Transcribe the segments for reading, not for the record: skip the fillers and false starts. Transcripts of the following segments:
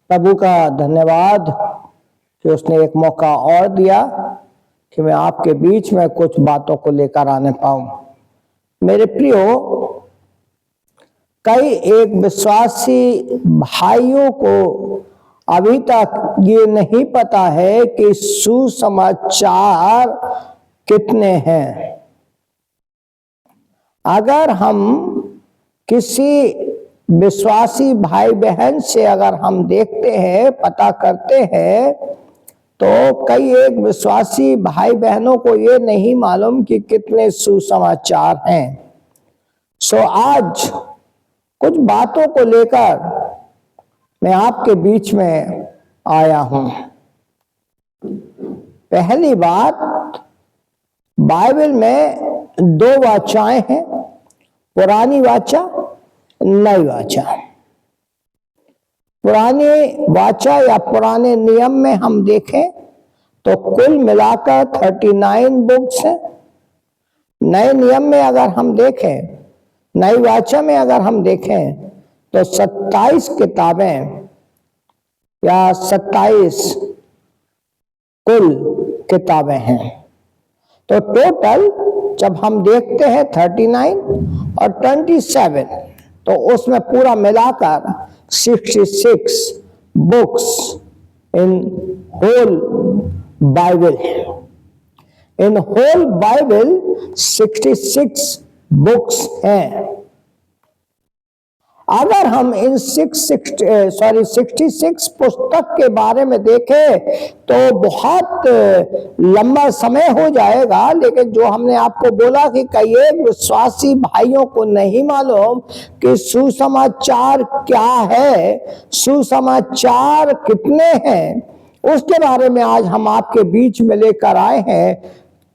प्रभु का धन्यवाद कि उसने एक मौका और दिया कि मैं आपके बीच में कुछ बातों को लेकर आने पाऊं। मेरे प्रियो, कई एक विश्वासी भाइयों को अभी तक ये नहीं पता है कि सुसमाचार कितने हैं। अगर हम किसी विश्वासी भाई बहन से अगर हम देखते हैं, पता करते हैं, तो कई एक विश्वासी भाई बहनों को ये नहीं मालूम कि कितने सुसमाचार हैं। सो आज कुछ बातों को लेकर मैं आपके बीच में आया हूं। पहली बात, बाइबल में दो वाचाएं हैं, पुरानी वाचा, नई वाचा। पुरानी वाचा या पुराने नियम में हम देखें तो कुल मिलाकर 39 बुक्स हैं। नए नियम में अगर हम देखें, नई वाचा में अगर हम देखें तो 27 किताबें या 27 कुल किताबें हैं। तो टोटल जब हम देखते हैं 39 और 27, तो उसमें पूरा मिलाकर 66 बुक्स इन होल बाइबल है। इन होल बाइबल 66 बुक्स हैं। अगर हम इन 66 पुस्तक के बारे में देखें तो बहुत लंबा समय हो जाएगा, लेकिन जो हमने आपको बोला कि कई एक विश्वासी भाइयों को नहीं मालूम कि सुसमाचार क्या है, सुसमाचार कितने हैं, उसके बारे में आज हम आपके बीच में लेकर आए हैं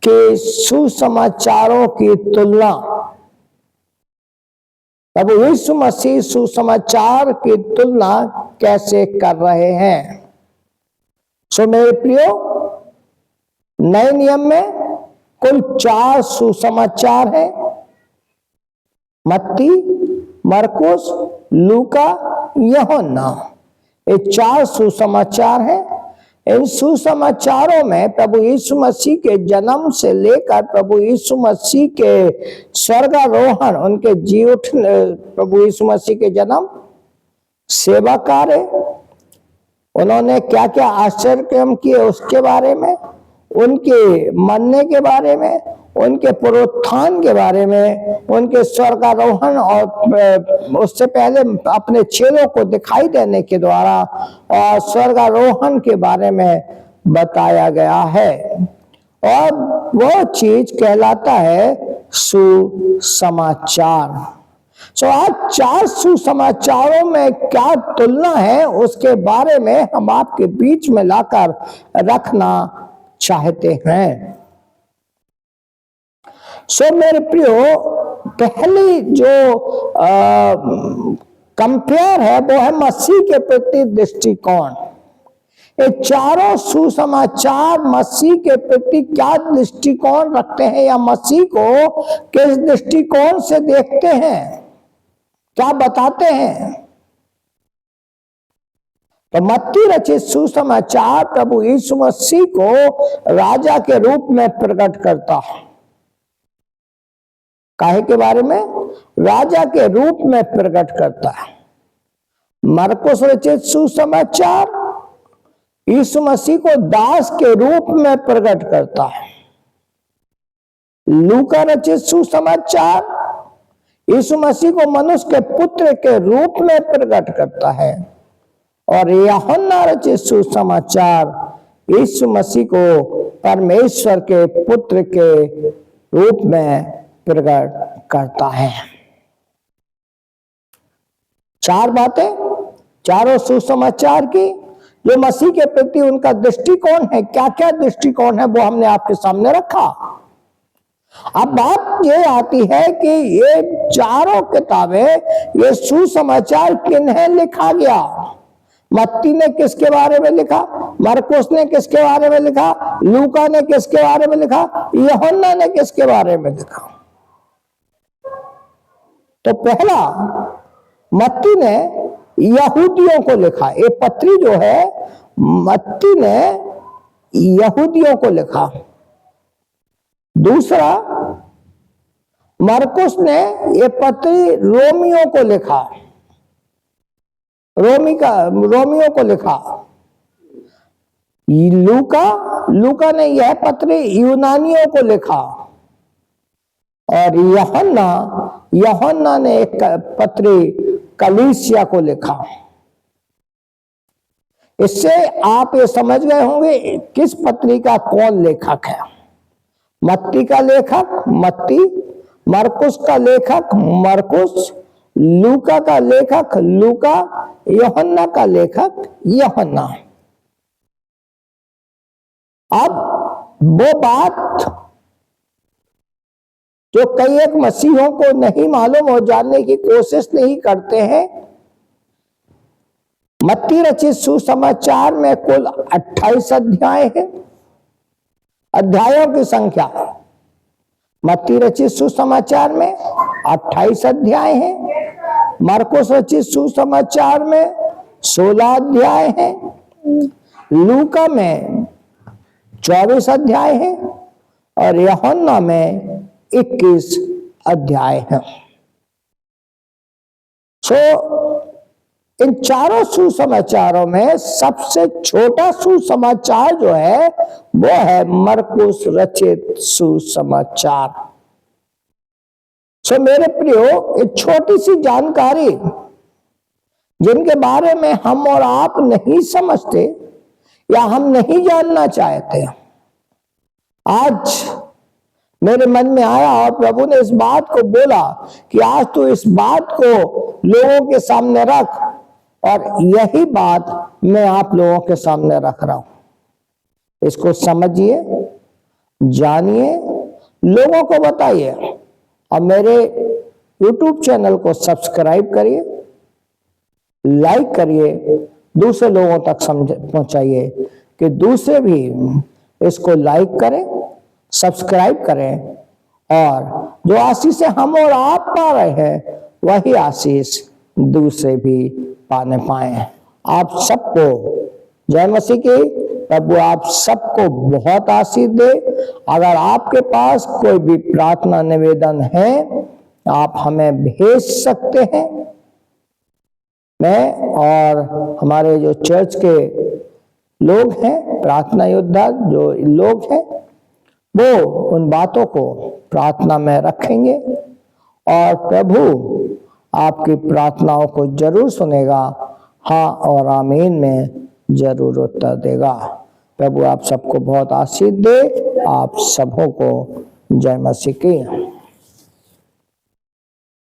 कि सुसमाचारों की तुलना प्रभु यीशु मसीह सुसमाचार की तुलना कैसे कर रहे हैं। सो मेरे प्रियो, नए नियम में कुल 4 सुसमाचार हैं। मत्ती, मरकुस, लूका, यूहन्ना, ये 4 सुसमाचार हैं। इन सुसमाचारों में प्रभु यीशु मसीह के जन्म से लेकर प्रभु यीशु मसीह के स्वर्गारोहण, उनके जी उठने, प्रभु यीशु मसीह के जन्म, सेवा कार्य, उन्होंने क्या क्या आश्चर्य काम किए उसके बारे में, उनके मरने के बारे में, उनके पुनरुत्थान के बारे में, उनके स्वर्गारोहण और उससे पहले अपने चेलों को दिखाई देने के द्वारा और स्वर्गारोहण के बारे में बताया गया है। और वो चीज कहलाता है सुसमाचार। सो आज 4 सुसमाचारों में क्या तुलना है उसके बारे में हम आपके बीच में लाकर रखना चाहते हैं। सो मेरे प्रियो, पहली जो कंपेयर है वो है मसीह के प्रति दृष्टिकोण। ये चारों सुसमाचार मसीह के प्रति क्या दृष्टिकोण रखते हैं या मसीह को किस दृष्टिकोण से देखते हैं, क्या बताते हैं। तो मत्ती रचित सुसमाचार प्रभु यीशु मसीह को राजा के रूप में प्रकट करता है। काहे के बारे में? राजा के रूप में प्रकट करता है। मरकुस रचित सुसमाचार यीशु मसीह को दास के रूप में प्रकट करता है। लूका रचित सुसमाचार यीशु मसीह को मनुष्य के पुत्र के रूप में प्रकट करता है। और यूहन्ना रचित सुसमाचार यीशु मसीह को परमेश्वर के पुत्र के रूप में प्रकट करता है। 4 बातें, चारों सुसमाचार की, जो मसीह के प्रति उनका दृष्टिकोण है, क्या क्या दृष्टिकोण है वो हमने आपके सामने रखा। अब बात ये आती है कि ये चारों किताबें, ये सुसमाचार किन्हें लिखा गया। मत्ती ने किसके बारे में लिखा, मरकुस ने किसके बारे में लिखा, लूका ने किसके बारे में लिखा, यूहन्ना ने किसके बारे में लिखा। तो पहला, मत्ती ने यहूदियों को लिखा। ये पत्री जो है मत्ती ने यहूदियों को लिखा। दूसरा, मरकुस ने ये पत्री रोमियों को लिखा, रोमियों को लिखा। लूका ने यह पत्री यूनानियों को लिखा। और यूहन्ना ने एक पत्री कलीसिया को लिखा। इससे आप ये समझ गए होंगे किस पत्री का कौन लेखक है। मत्ती का लेखक मत्ती, मरकुस का लेखक मरकुस, लूका का लेखक लूका, यूहन्ना का लेखक यूहन्ना। अब वो बात जो कई एक मसीहों को नहीं मालूम हो, जानने की कोशिश नहीं करते हैं, मत्ती रचित सुसमाचार में कुल 28 अध्याय है। अध्यायों की संख्या मत्ती रचित सुसमाचार में 28 अध्याय है। मरकुस रचित सुसमाचार में 16 अध्याय है। लूका में 24 अध्याय है और यूहन्ना में 21 अध्याय है। इन चारों सुसमाचारों में सबसे छोटा सुसमाचार जो है वो है मरकुस रचित सुसमाचार। मेरे प्रियो, एक छोटी सी जानकारी जिनके बारे में हम और आप नहीं समझते या हम नहीं जानना चाहते, आज मेरे मन में आया और प्रभु ने इस बात को बोला कि आज तू इस बात को लोगों के सामने रख, और यही बात मैं आप लोगों के सामने रख रहा हूं। इसको समझिए, जानिए, लोगों को बताइए और मेरे YouTube चैनल को सब्सक्राइब करिए, लाइक करिए, दूसरे लोगों तक पहुंचाइए कि दूसरे भी इसको लाइक करें, सब्सक्राइब करें, और जो आशीष हम और आप पा रहे हैं वही आशीष दूसरे भी पाने पाए। आप सबको जय मसीह की। प्रभु आप सबको बहुत आशीष दे। अगर आपके पास कोई भी प्रार्थना निवेदन है आप हमें भेज सकते हैं। मैं और हमारे जो चर्च के लोग हैं, प्रार्थना योद्धा जो लोग हैं, वो उन बातों को प्रार्थना में रखेंगे और प्रभु आपकी प्रार्थनाओं को जरूर सुनेगा, हाँ और आमीन में जरूर उत्तर देगा। प्रभु आप सबको बहुत आशीष दे। आप सबों को जय मसीह की।